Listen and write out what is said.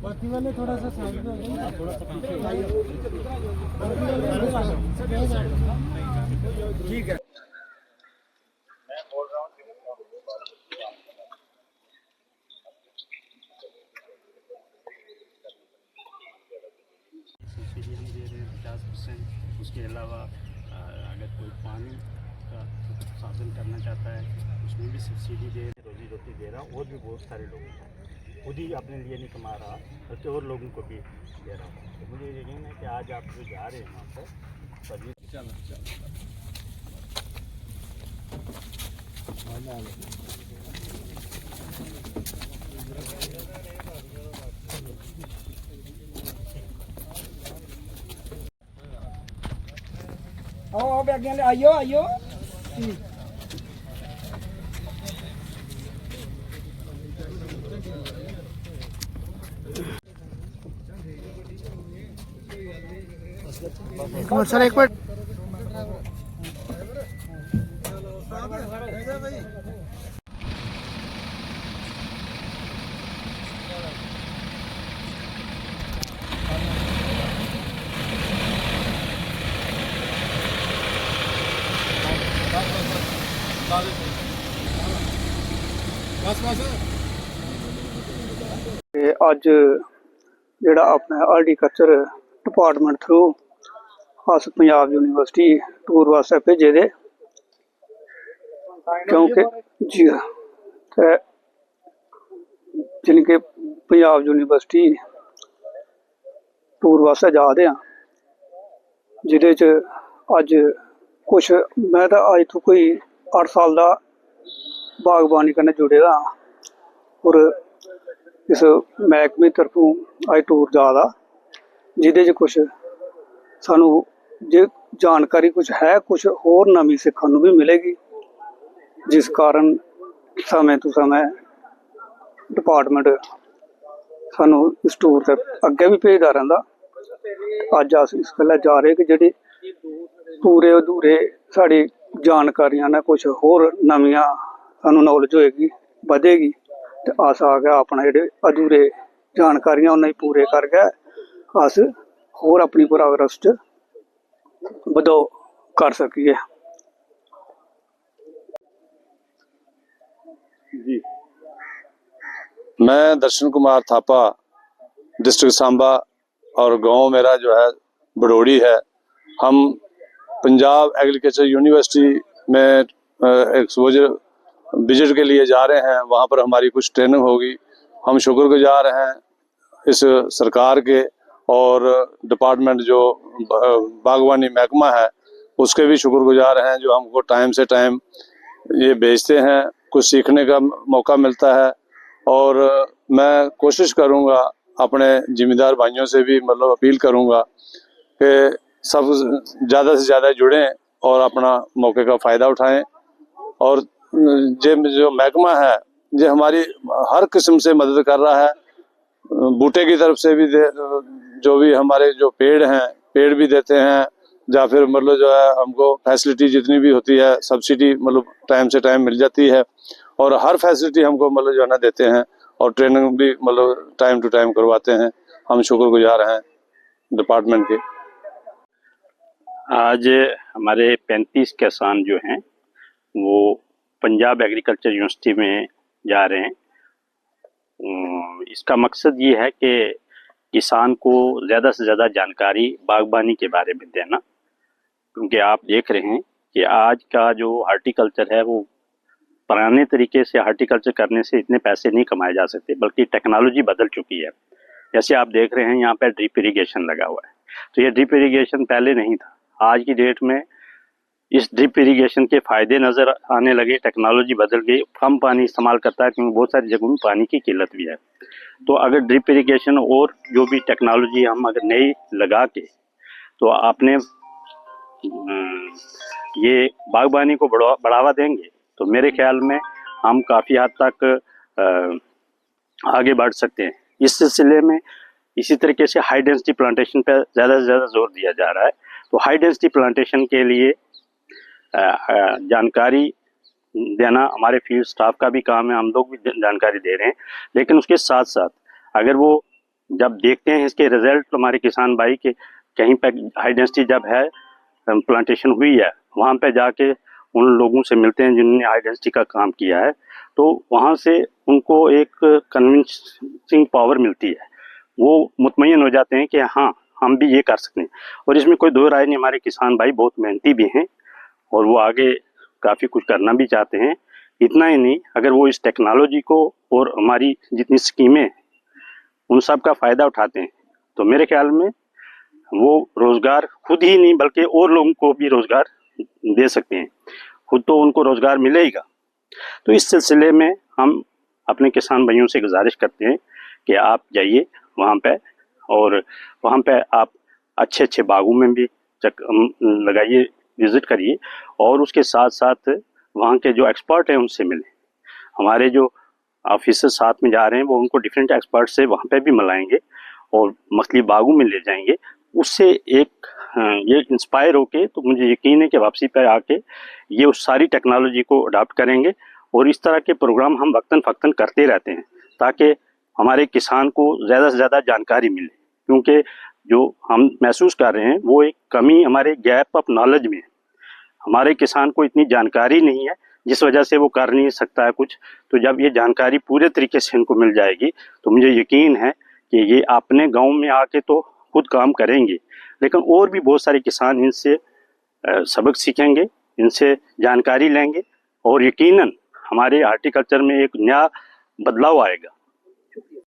बाकी वाले थोड़ा सा साइड में हो जाए, थोड़ा सा ठीक है। मैं बोल रहा हूँ सब्सिडी हम दे रहे हैं 50%। उसके अलावा अगर कोई पानी का साधन करना चाहता है उसमें भी सब्सिडी दे रहे हैं। रोजी रोटी दे रहा, और भी बहुत सारे लोग हैं, खुद ही अपने लिए नहीं कमा रहा बल्कि और लोगों को भी दे रहा हूँ। तो मुझे यकीन है कि आज आप जो जा रहे हैं वहाँ पर सभी आओ बैग ले आइयो आइयो। सर एक मिनट। ਅੱਜ ਜਿਹੜਾ ਆਪਣਾ ਹਾਰਟੀਕਲਚਰ डिपार्टमेंट थ्रू अस पंजाब यूनिवर्सिटी टूर वास्ते भेजे दे, क्योंकि जी जानी कि पंजाब यूनिवर्सिटी टूर वास्ते जा रहे हैं, जिहदे च अज कुछ मैं तो अज तो कोई 8 साल का बागबानी कन्नै जुड़े दा, और इस महकमे तरफों अज टूर जा रहा, जिहदे च कुछ सानू जे जानकारी कुछ है, कुछ होर नवी सीखण नूं भी मिलेगी, जिस कारण समय तो समय डिपार्टमेंट सानू इस टूर ते अगे भी भेजदा रहिंदा। अज अस इस गल्ला जा रहे कि जेहड़ी पूरे अधूरे साड़ी जानकारियां ने कुछ होर नवियां सानू नॉलेज होएगी, बधेगी, ते अस आ गया अपना जेहड़े अधूरे जानकारियां उन्हें पूरे करके अस होर अपनी प्रोग्रेस च बधाओ कर सकिए। जी, मैं दर्शन कुमार थापा, डिस्ट्रिक्ट सांबा, और गांव मेरा जो है बड़ोड़ी है। हम पंजाब एग्रीकल्चर यूनिवर्सिटी में एक्सपोजर विजिट के लिए जा रहे हैं। वहां पर हमारी कुछ ट्रेनिंग होगी। हम शुक्रगुजार हैं इस सरकार के और डिपार्टमेंट जो बागवानी महकमा है उसके भी शुक्रगुजार हैं, जो हमको टाइम से टाइम ये भेजते हैं, कुछ सीखने का मौका मिलता है। और मैं कोशिश करूंगा, अपने जिम्मेदार भाइयों से भी मतलब अपील करूंगा कि सब ज़्यादा से ज़्यादा जुड़ें और अपना मौके का फ़ायदा उठाएं। और जो महकमा है ये हमारी हर किस्म से मदद कर रहा है। बूटे की तरफ से भी जो भी हमारे जो पेड़ हैं, पेड़ भी देते हैं, या फिर मतलब जो है हमको फैसिलिटी जितनी भी होती है सब्सिडी मतलब टाइम से टाइम मिल जाती है, और हर फैसिलिटी हमको मतलब जो है ना देते हैं, और ट्रेनिंग भी मतलब टाइम टू टाइम करवाते हैं। हम शुक्रगुजार हैं डिपार्टमेंट के। आज हमारे 35 किसान जो हैं वो पंजाब एग्रीकल्चर यूनिवर्सिटी में जा रहे हैं। इसका मकसद ये है कि किसान को ज़्यादा से ज़्यादा जानकारी बागबानी के बारे में देना, क्योंकि आप देख रहे हैं कि आज का जो हार्टिकल्चर है वो पुराने तरीके से हार्टिकल्चर करने से इतने पैसे नहीं कमाए जा सकते, बल्कि टेक्नोलॉजी बदल चुकी है। जैसे आप देख रहे हैं यहाँ पे ड्रिप इरिगेशन लगा हुआ है, तो ये ड्रिप इरिगेशन पहले नहीं था। आज की डेट में इस ड्रिप इरिगेशन के फ़ायदे नज़र आने लगे, टेक्नोलॉजी बदल गई, कम पानी इस्तेमाल करता है, क्योंकि बहुत सारी जगहों में पानी की किल्लत भी है। तो अगर ड्रिप इरिगेशन और जो भी टेक्नोलॉजी हम अगर नई लगा के तो आपने ये बागबानी को बढ़ावा देंगे, तो मेरे ख्याल में हम काफ़ी हद तक आगे बढ़ सकते हैं। इस सिलसिले में इसी तरीके से हाई डेंसिटी प्लांटेशन पर ज़्यादा से ज़्यादा जोर दिया जा रहा है। तो हाई डेंसिटी प्लांटेशन के लिए जानकारी देना हमारे फील्ड स्टाफ का भी काम है, हम लोग भी जानकारी दे रहे हैं। लेकिन उसके साथ साथ अगर वो जब देखते हैं इसके रिजल्ट हमारे किसान भाई के कहीं पे हाई डेंसिटी जब है प्लांटेशन हुई है, वहाँ पे जाके उन लोगों से मिलते हैं जिन्होंने हाई डेंसिटी का काम किया है, तो वहाँ से उनको एक कन्विंसिंग पावर मिलती है। वो मुतमईन हो जाते हैं कि हाँ हम भी ये कर सकते हैं। और इसमें कोई दो राय नहीं, हमारे किसान भाई बहुत मेहनती भी हैं और वो आगे काफ़ी कुछ करना भी चाहते हैं। इतना ही नहीं, अगर वो इस टेक्नोलॉजी को और हमारी जितनी स्कीमें उन सब का फ़ायदा उठाते हैं तो मेरे ख्याल में वो रोज़गार खुद ही नहीं बल्कि और लोगों को भी रोज़गार दे सकते हैं। खुद तो उनको रोज़गार मिलेगा। तो इस सिलसिले में हम अपने किसान भाइयों से गुजारिश करते हैं कि आप जाइए वहाँ पे और वहाँ पे आप अच्छे अच्छे बागों में भी लगाइए, विज़िट करिए और उसके साथ साथ वहाँ के जो एक्सपर्ट हैं उनसे मिलें। हमारे जो ऑफिसर साथ में जा रहे हैं वो उनको डिफरेंट एक्सपर्ट से वहाँ पे भी मिलाएंगे और मछली बागों में ले जाएंगे। उससे एक ये इंस्पायर होके तो मुझे यकीन है कि वापसी पे आके ये उस सारी टेक्नोलॉजी को अडॉप्ट करेंगे और इस तरह के प्रोग्राम हम वक्तन फ़क्तन करते रहते हैं ताकि हमारे किसान को ज़्यादा से ज़्यादा जानकारी मिले। क्योंकि जो हम महसूस कर रहे हैं वो एक कमी हमारे गैप ऑफ नॉलेज में है। हमारे किसान को इतनी जानकारी नहीं है जिस वजह से वो कर नहीं सकता है कुछ। तो जब ये जानकारी पूरे तरीके से इनको मिल जाएगी तो मुझे यकीन है कि ये अपने गांव में आके तो खुद काम करेंगे, लेकिन और भी बहुत सारे किसान इनसे सबक सीखेंगे, इनसे जानकारी लेंगे और यकीनन हमारे हार्टिकल्चर में एक नया बदलाव आएगा।